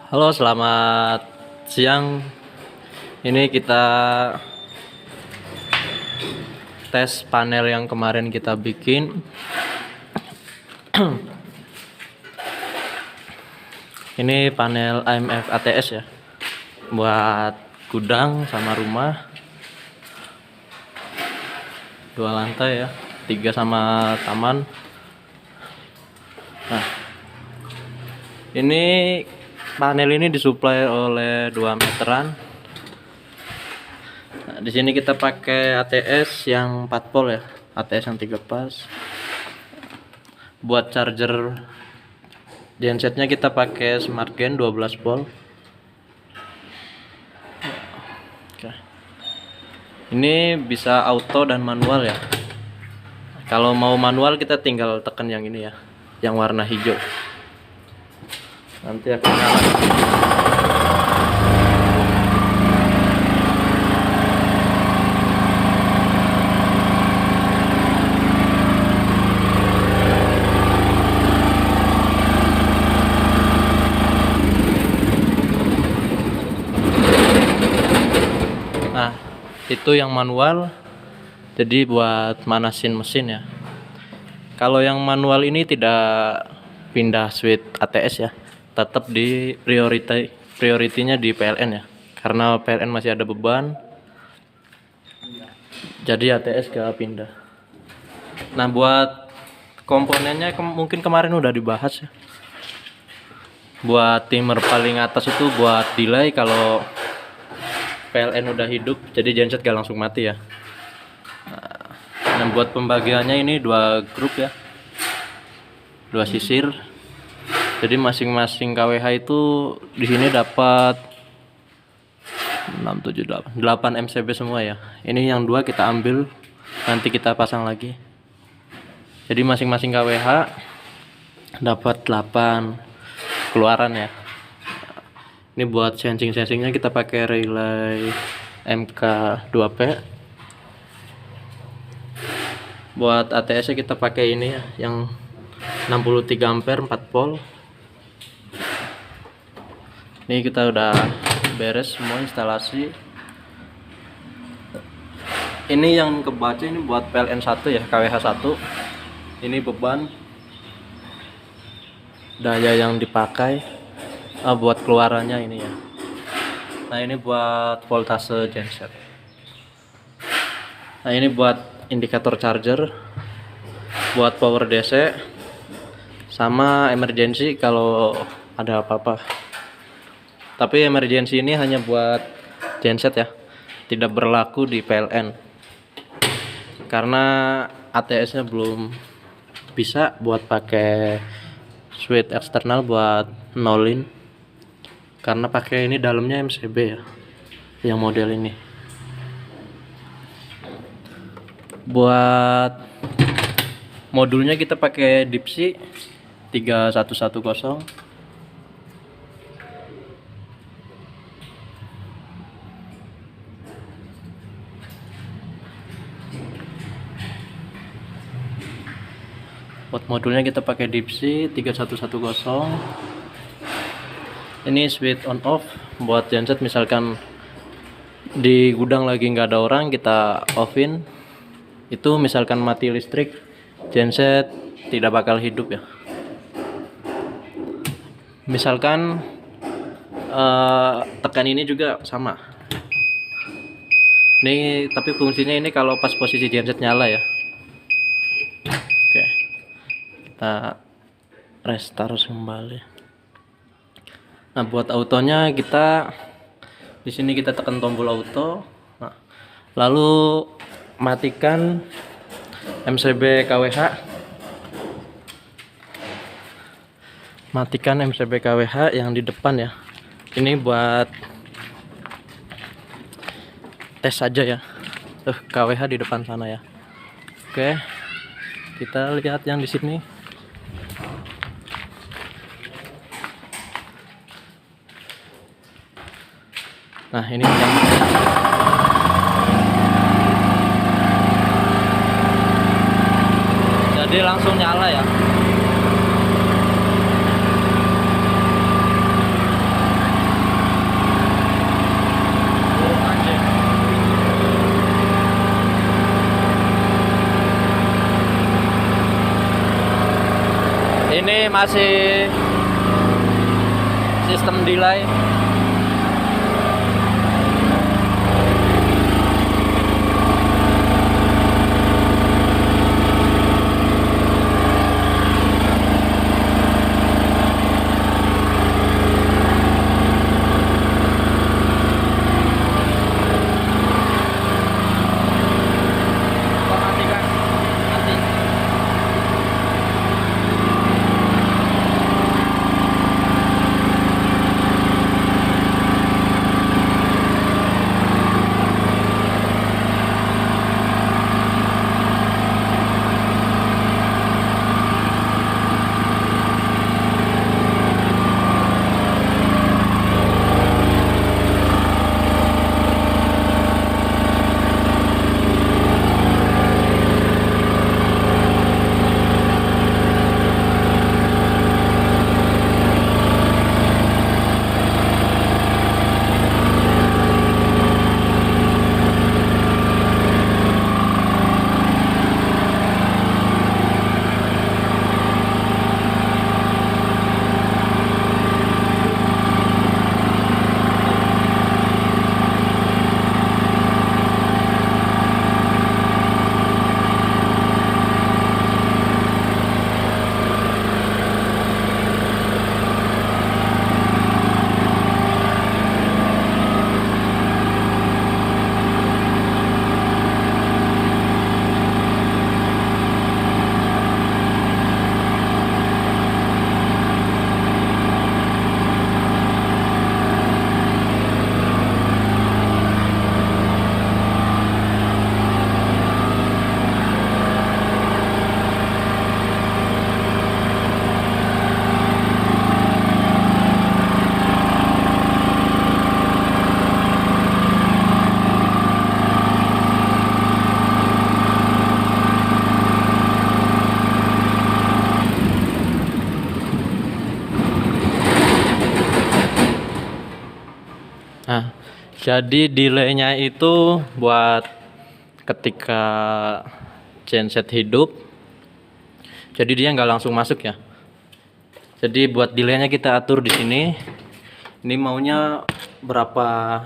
Halo, selamat siang. Ini kita tes panel yang kemarin kita bikin. Ini panel AMF ATS ya, buat gudang sama rumah. 2 lantai ya, 3 sama taman. Nah, ini panel ini disuplai oleh 2 meteran. Nah, di sini kita pakai ATS yang 4 volt ya, ATS yang 3 pas. Buat charger gensetnya kita pakai SmartGen 12 volt. Oke. Ini bisa auto dan manual ya. Kalau mau manual kita tinggal tekan yang ini ya, yang warna hijau. Nanti akan nyala. Nah, itu yang manual, jadi buat manasin mesin ya. Kalau yang manual ini tidak pindah switch ATS ya, tetap di prioritinya di PLN ya, karena PLN masih ada beban, jadi ATS gak pindah. Nah, buat komponennya mungkin kemarin udah dibahas ya. Buat timer paling atas itu buat delay kalau PLN udah hidup, jadi genset gak langsung mati ya. Nah, buat pembagiannya ini 2 grup ya, 2 sisir. Jadi masing-masing KWH itu di sini dapat 6, 7, 8 MCB semua ya. Ini yang 2 kita ambil, nanti kita pasang lagi. Jadi masing-masing KWH dapat 8 keluaran ya. Ini buat sensingnya kita pakai relay MK2P. Buat ATS nya kita pakai ini ya, yang 63 ampere 4 volt. Ini kita udah beres semua instalasi. Ini yang kebaca ini buat PLN 1 ya, KWH 1. Ini beban, daya yang dipakai. Buat keluarannya ini ya. Nah, ini buat voltase genset. Nah, ini buat indikator charger, buat power DC, sama emergency kalau ada apa-apa. Tapi emergency ini hanya buat genset ya, tidak berlaku di PLN, karena ATS nya belum bisa buat pakai switch eksternal buat nolin, karena pakai ini dalamnya MCB ya, yang model ini. Buat modulnya kita pakai Dipsy 3110. Buat modulnya kita pakai Dipsy 3110. Ini switch on off buat genset, misalkan di gudang lagi nggak ada orang kita offin. Itu misalkan mati listrik, genset tidak bakal hidup ya. Misalkan tekan ini juga sama. Ini tapi fungsinya ini kalau pas posisi genset nyala ya. Oke, kita restart kembali. Nah, buat autonya kita di sini kita tekan tombol auto. Nah, lalu matikan MCB KWH. Matikan MCB KWH yang di depan ya. Ini buat tes saja ya. KWH di depan sana ya. Oke. Kita lihat yang di sini. Nah, ini yang jadi langsung nyala ya. masih sistem delay. Nah, jadi delaynya itu buat ketika genset hidup, jadi dia nggak langsung masuk ya. Jadi buat delaynya kita atur di sini. Ini maunya berapa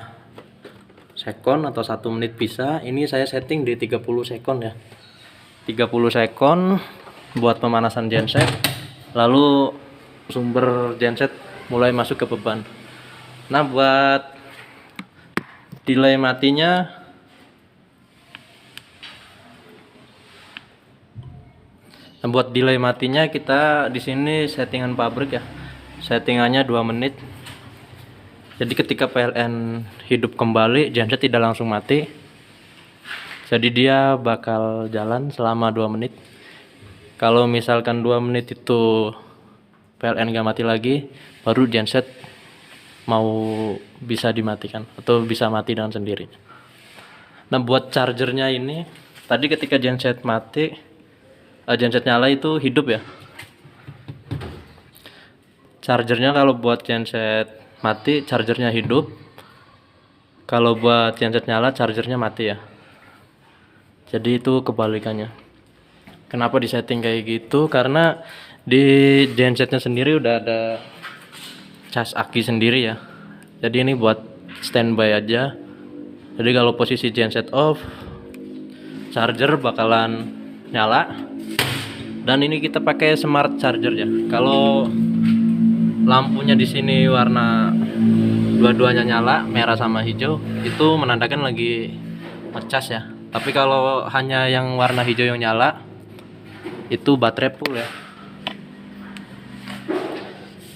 sekon atau 1 menit bisa. Ini saya setting di 30 sekon ya. 30 sekon buat pemanasan genset. Lalu sumber genset mulai masuk ke beban. Nah, buat delay matinya kita di sini settingan pabrik ya. Settingannya 2 menit. Jadi ketika PLN hidup kembali, genset tidak langsung mati. Jadi dia bakal jalan selama 2 menit. Kalau misalkan 2 menit itu PLN gak mati lagi, baru genset mau bisa dimatikan atau bisa mati dengan sendirinya. Nah, buat chargernya ini, tadi ketika genset mati, genset nyala itu hidup ya. Chargernya kalau buat genset mati, chargernya hidup. Kalau buat genset nyala, chargernya mati ya. Jadi itu kebalikannya. Kenapa disetting kayak gitu? Karena di gensetnya sendiri udah ada cas aki sendiri ya. Jadi ini buat standby aja. Jadi kalau posisi genset off, charger bakalan nyala. Dan ini kita pakai smart charger ya. Kalau lampunya di sini warna dua-duanya nyala, merah sama hijau, itu menandakan lagi ngecas ya. Tapi kalau hanya yang warna hijau yang nyala, itu baterai full ya.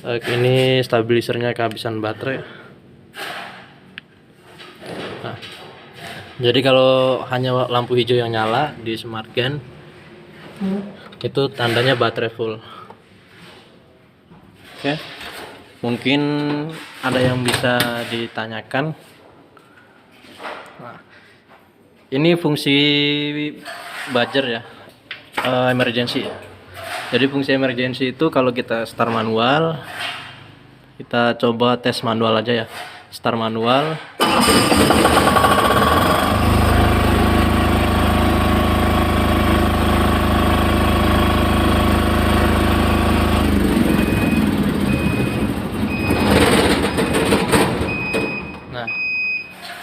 Ini stabilisernya kehabisan baterai. Nah, jadi kalau hanya lampu hijau yang nyala di smart gen, itu tandanya baterai full. Oke, mungkin ada yang bisa ditanyakan. Nah, ini fungsi buzzer ya, emergency. Jadi fungsi emergency itu kalau kita start manual, kita coba tes manual aja ya. Start manual.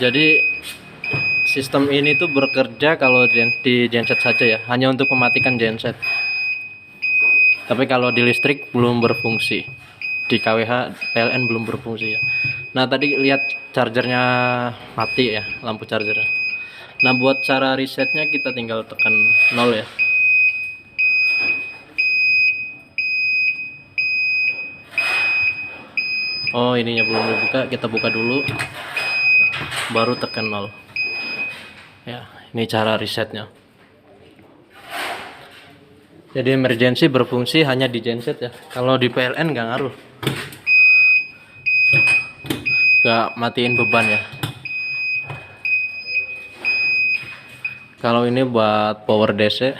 Jadi sistem ini tuh bekerja kalau di genset saja ya, hanya untuk mematikan genset. Tapi kalau di listrik belum berfungsi. Di KWH PLN belum berfungsi ya. Nah, tadi lihat chargernya mati ya, lampu charger. Nah, buat cara resetnya kita tinggal tekan 0 ya. Oh, ininya belum dibuka, kita buka dulu. Baru tekan 0. Ya, ini cara resetnya. Jadi emergency berfungsi hanya di genset ya. Kalau di PLN nggak ngaruh. Nggak matiin beban ya. Kalau ini buat power DC.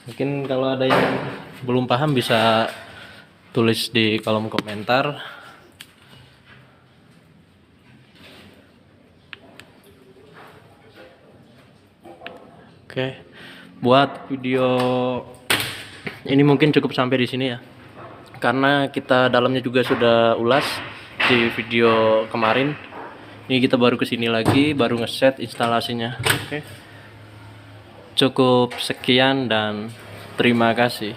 Mungkin kalau ada yang belum paham bisa tulis di kolom komentar. Oke, buat video ini mungkin cukup sampai di sini ya, karena kita dalamnya juga sudah ulas di video kemarin. Ini kita baru kesini lagi, baru ngeset instalasinya. Oke, cukup sekian dan terima kasih.